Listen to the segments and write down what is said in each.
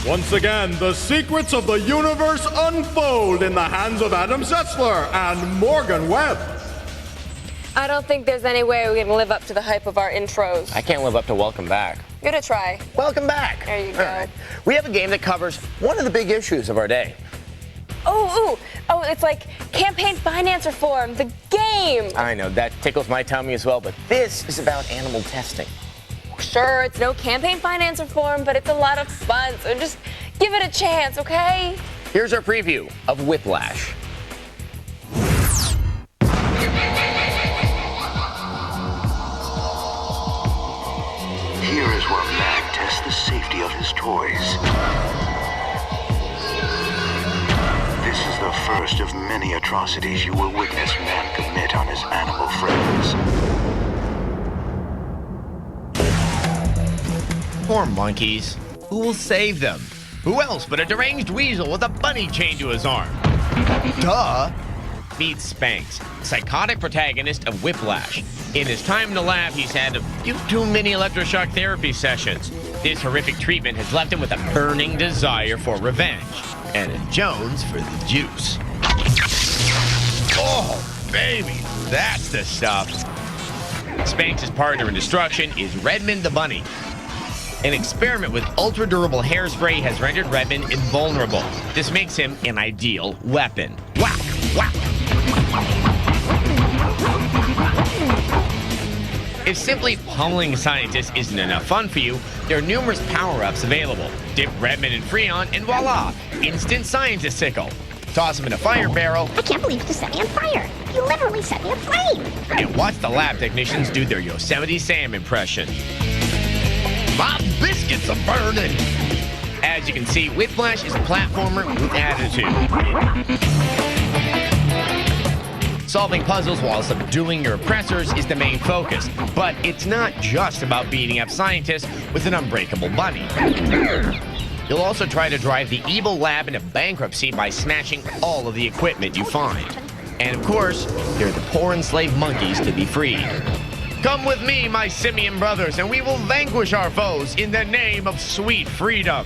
Once again, the secrets of the universe unfold in the hands of Adam Setzler and Morgan Webb. I don't think there's any way we can live up to the hype of our intros. I can't live up to Welcome Back. Give it a try. Welcome back. There you go. All right. We have a game that covers one of the big issues of our day. Oh, it's like campaign finance reform, the game. I know, that tickles my tummy as well, but this is about animal testing. Sure, it's no campaign finance reform, but it's a lot of fun, so just give it a chance, okay? Here's our preview of Whiplash. Here is where man tests the safety of his toys. This is the first of many atrocities you will witness man commit on his animal friends. Poor monkeys. Who will save them? Who else but a deranged weasel with a bunny chained to his arm? Duh! Meet Spanx, psychotic protagonist of Whiplash. In his time in the lab, he's had a few too many electroshock therapy sessions. This horrific treatment has left him with a burning desire for revenge. And a Jones for the juice. Oh, baby, that's the stuff. Spanx's partner in destruction is Redmond the bunny. An experiment with ultra-durable hairspray has rendered Redmond invulnerable. This makes him an ideal weapon. Whack! Whack! If simply pummeling scientists isn't enough fun for you, there are numerous power-ups available. Dip Redmond in Freon and voila! Instant scientist sickle. Toss him in a fire barrel. I can't believe you just set me on fire. You literally set me aflame. And watch the lab technicians do their Yosemite Sam impression. My biscuits are burning! As you can see, Whiplash is a platformer with attitude. Solving puzzles while subduing your oppressors is the main focus, but it's not just about beating up scientists with an unbreakable bunny. You'll also try to drive the evil lab into bankruptcy by smashing all of the equipment you find. And of course, there are the poor enslaved monkeys to be freed. Come with me, my simian brothers, and we will vanquish our foes in the name of sweet freedom.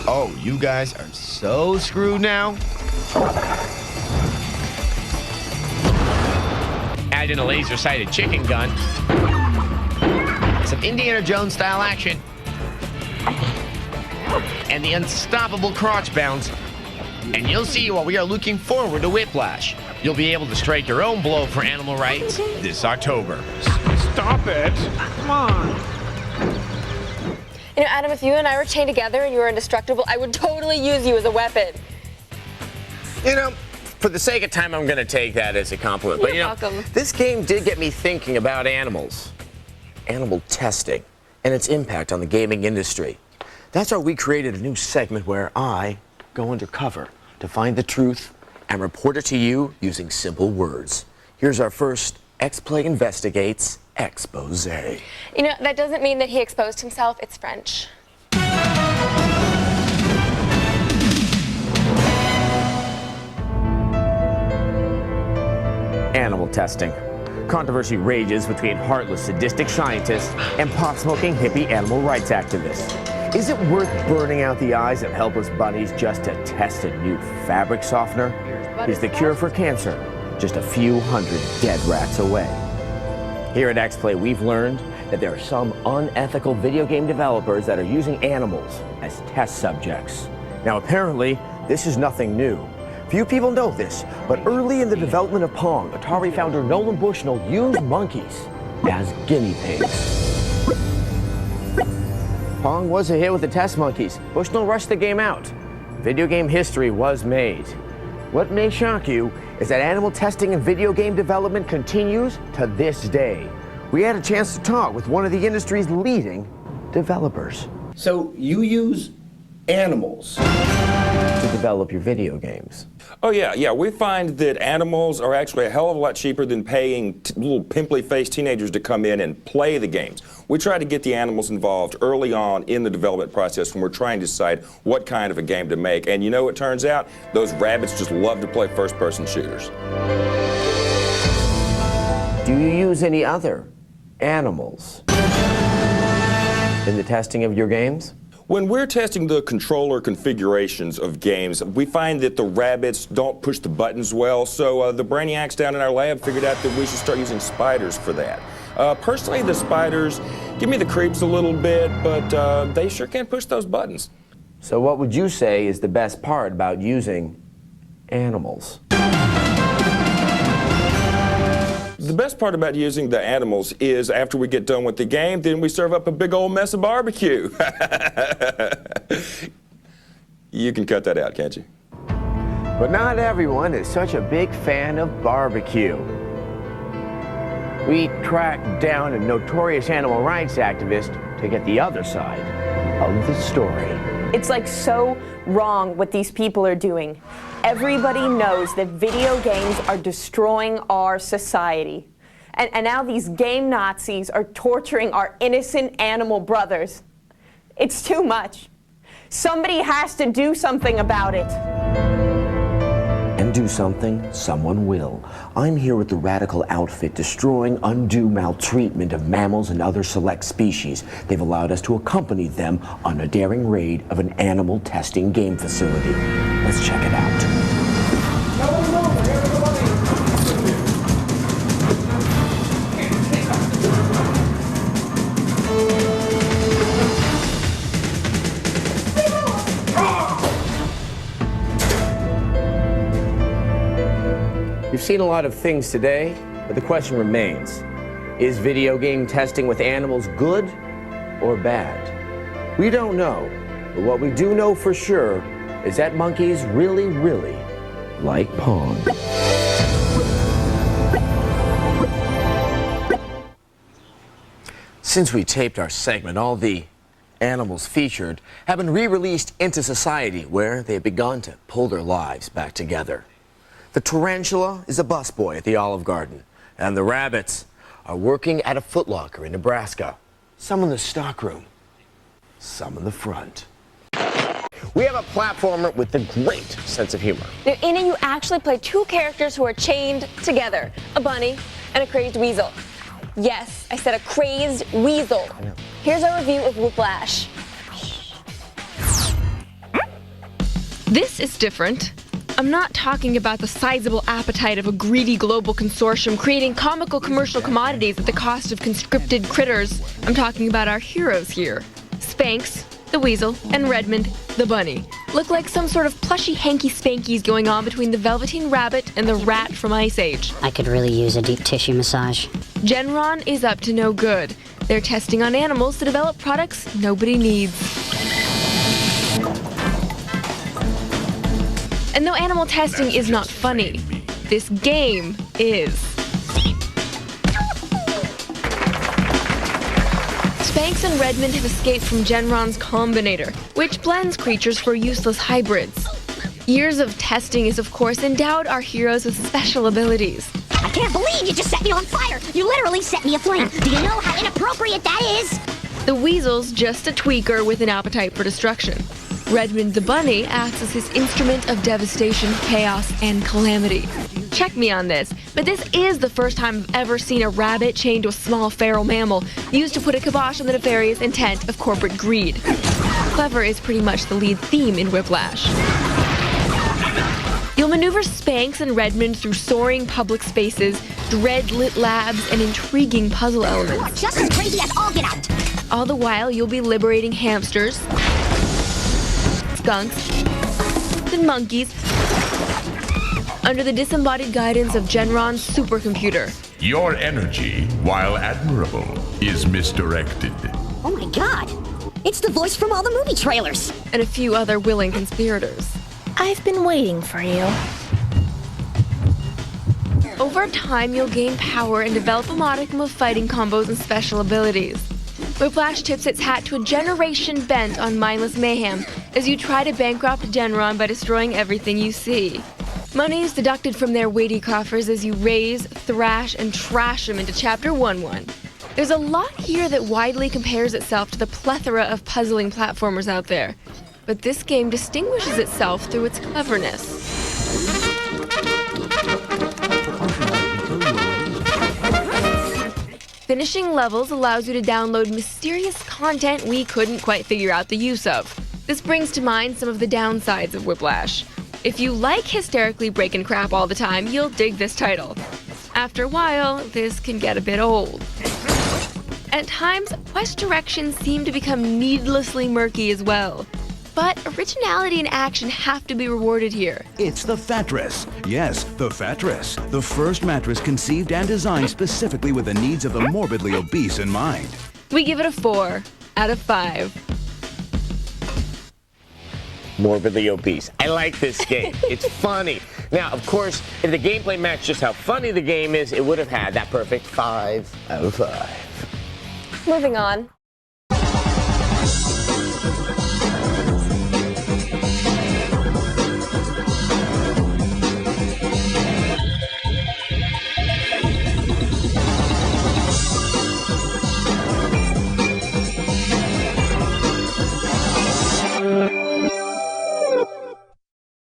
Oh, you guys are so screwed now. Add in a laser-sighted chicken gun. Some Indiana Jones-style action. And the unstoppable crotch bounce. And you'll see why we are looking forward to Whiplash. You'll be able to strike your own blow for animal rights this October. Stop it. Come on. You know, Adam, if you and I were chained together and you were indestructible, I would totally use you as a weapon. You know, for the sake of time, I'm going to take that as a compliment. You're But you know, welcome. this game did get me thinking about animals, animal testing, and its impact on the gaming industry. That's why we created a new segment where I go undercover to find the truth and report it to you using simple words. Here's our first X-Play Investigates expose. You know, that doesn't mean that he exposed himself. It's French. Animal testing. Controversy rages between heartless, sadistic scientists and pot-smoking hippie animal rights activists. Is it worth burning out the eyes of helpless bunnies just to test a new fabric softener? Is the cure for cancer just a few hundred dead rats away? Here at X-Play, we've learned that there are some unethical video game developers that are using animals as test subjects. Now, apparently, this is nothing new. Few people know this, but early in the development of Pong, Atari founder Nolan Bushnell used monkeys as guinea pigs. Pong was a hit with the test monkeys. Bushnell rushed the game out. Video game history was made. What may shock you is that animal testing and video game development continues to this day. We had a chance to talk with one of the industry's leading developers. So you use animals to develop your video games? Oh, yeah. We find that animals are actually a hell of a lot cheaper than paying little pimply-faced teenagers to come in and play the games. We try to get the animals involved early on in the development process when we're trying to decide what kind of a game to make. And you know, it turns out those rabbits just love to play first-person shooters. Do you use any other animals in the testing of your games? When we're testing the controller configurations of games, we find that the rabbits don't push the buttons well, so the brainiacs down in our lab figured out that we should start using spiders for that. Personally, the spiders give me the creeps a little bit, but they sure can't push those buttons. So what would you say is the best part about using animals? The best part about using the animals is after we get done with the game, then we serve up a big old mess of barbecue. You can cut that out, can't you? But not everyone is such a big fan of barbecue. We tracked down a notorious animal rights activist to get the other side of the story. It's like so wrong what these people are doing. Everybody knows that video games are destroying our society. And now these game Nazis are torturing our innocent animal brothers. It's too much. Somebody has to do something about it. And do something, someone will. I'm here with the radical outfit destroying undue maltreatment of mammals and other select species. They've allowed us to accompany them on a daring raid of an animal testing game facility. Let's check it out. You've seen a lot of things today, but the question remains, is video game testing with animals good or bad? We don't know, but what we do know for sure is that monkeys really, really like Pong. Since we taped our segment, all the animals featured have been re-released into society where they've begun to pull their lives back together. The tarantula is a busboy at the Olive Garden, and the rabbits are working at a Foot Locker in Nebraska. Some in the stockroom, some in the front. We have a platformer with a great sense of humor. Now, in it, you actually play two characters who are chained together, a bunny and a crazed weasel. Yes, I said a crazed weasel. Here's our review of Whiplash. This is different. I'm not talking about the sizable appetite of a greedy global consortium creating comical commercial commodities at the cost of conscripted critters. I'm talking about our heroes here. Spanx, the weasel, and Redmond, the bunny, look like some sort of plushy hanky-spankies going on between the Velveteen Rabbit and the rat from Ice Age. I could really use a deep tissue massage. Genron is up to no good. They're testing on animals to develop products nobody needs. And though animal testing is not funny, this game is. Spanx and Redmond have escaped from Genron's Combinator, which blends creatures for useless hybrids. Years of testing has, of course, endowed our heroes with special abilities. I can't believe you just set me on fire! You literally set me aflame! Do you know how inappropriate that is? The weasel's just a tweaker with an appetite for destruction. Redmond the bunny acts as his instrument of devastation, chaos, and calamity. Check me on this, but this is the first time I've ever seen a rabbit chained to a small feral mammal used to put a kibosh on the nefarious intent of corporate greed. Clever is pretty much the lead theme in Whiplash. You'll maneuver Spanx and Redmond through soaring public spaces, dread-lit labs, and intriguing puzzle elements. Just as crazy as all get out! All the while, you'll be liberating hamsters, skunks, and monkeys under the disembodied guidance of Genron's supercomputer. Your energy, while admirable, is misdirected. Oh my god! It's the voice from all the movie trailers! And a few other willing conspirators. I've been waiting for you. Over time, you'll gain power and develop a modicum of fighting combos and special abilities. Whiplash tips its hat to a generation bent on mindless mayhem as you try to bankrupt Genron by destroying everything you see. Money is deducted from their weighty coffers as you raise, thrash, and trash them into Chapter 1-1. There's a lot here that widely compares itself to the plethora of puzzling platformers out there, but this game distinguishes itself through its cleverness. Finishing levels allows you to download mysterious content we couldn't quite figure out the use of. This brings to mind some of the downsides of Whiplash. If you like hysterically breaking crap all the time, you'll dig this title. After a while, this can get a bit old. At times, quest directions seem to become needlessly murky as well. But originality and action have to be rewarded here. It's the Fattress. Yes, the Fattress. The first mattress conceived and designed specifically with the needs of the morbidly obese in mind. We give it a 4 out of 5. Morbidly obese. I like this game. It's funny. Now, of course, if the gameplay matched just how funny the game is, it would have had that perfect 5 out of 5. Moving on.